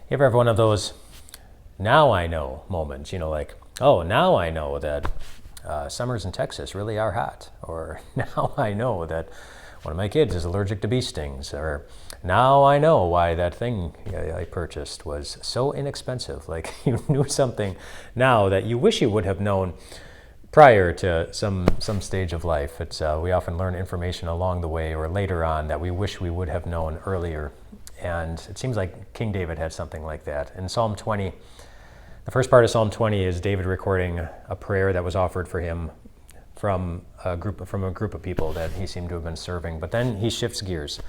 You ever have one of those now I know moments, like, oh, now I know that summers in Texas really are hot, or now I know that one of my kids is allergic to bee stings, or now I know why that thing I purchased was so inexpensive. Like you knew something now that you wish you would have known prior to some stage of life. We often learn information along the way or later on that we wish we would have known earlier. And it seems like King David had something like that. In Psalm 20, the first part of Psalm 20 is David recording a prayer that was offered for him from a group of people that he seemed to have been serving. But then he shifts gears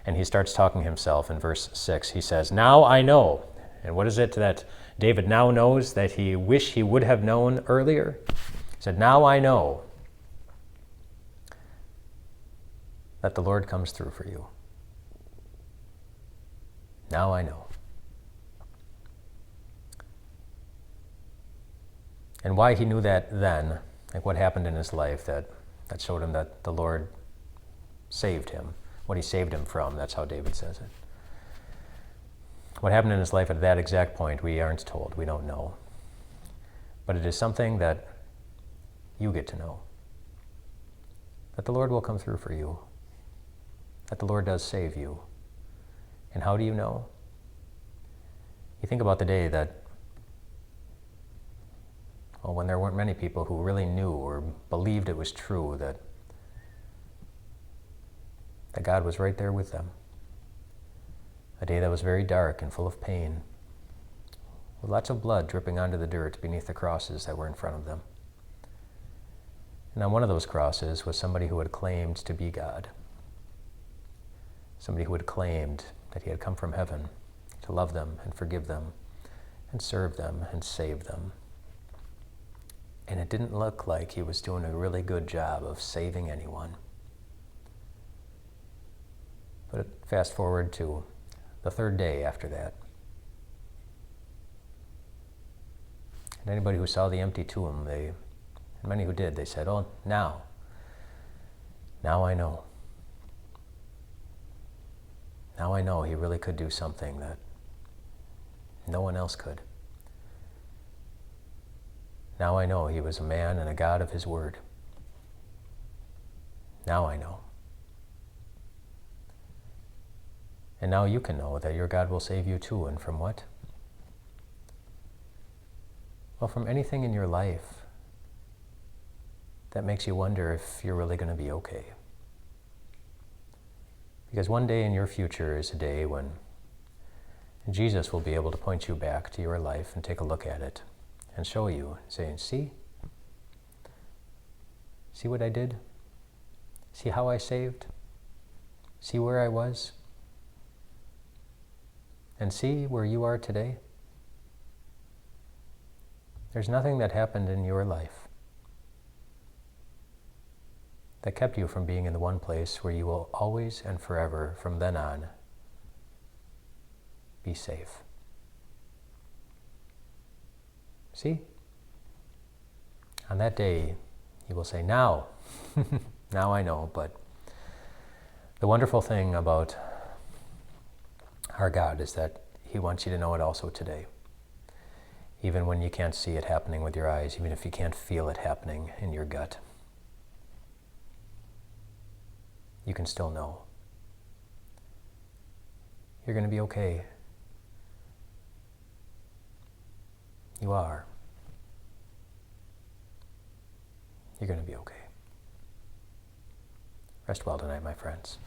and he starts talking himself in verse 6. He says, "Now I know." And what is it that David now knows that he wished he would have known earlier? He said, "Now I know that the Lord comes through for you. Now I know." And why he knew that then, like what happened in his life that showed him that the Lord saved him, what he saved him from, that's how David says it. What happened in his life at that exact point, we aren't told, we don't know. But it is something that you get to know. That the Lord will come through for you. That the Lord does save you. And how do you know? You think about the day that, well, when there weren't many people who really knew or believed it was true that God was right there with them. A day that was very dark and full of pain, with lots of blood dripping onto the dirt beneath the crosses that were in front of them. And on one of those crosses was somebody who had claimed to be God. Somebody who had claimed that he had come from heaven to love them and forgive them and serve them and save them. And it didn't look like he was doing a really good job of saving anyone. But fast forward to the third day after that. And anybody who saw the empty tomb, and many who did, they said, "Oh, now I know. Now I know he really could do something that no one else could. Now I know he was a man and a God of his word. Now I know." And now you can know that your God will save you too. And from what? Well, from anything in your life that makes you wonder if you're really going to be okay. Because one day in your future is a day when Jesus will be able to point you back to your life and take a look at it and show you, saying, see what I did? See how I saved? See where I was? And see where you are today? There's nothing that happened in your life that kept you from being in the one place where you will always and forever, from then on, be safe. See? On that day, you will say, now, now I know. But the wonderful thing about our God is that he wants you to know it also today. Even when you can't see it happening with your eyes, even if you can't feel it happening in your gut, you can still know. You're going to be okay. You are. You're going to be okay. Rest well tonight, my friends.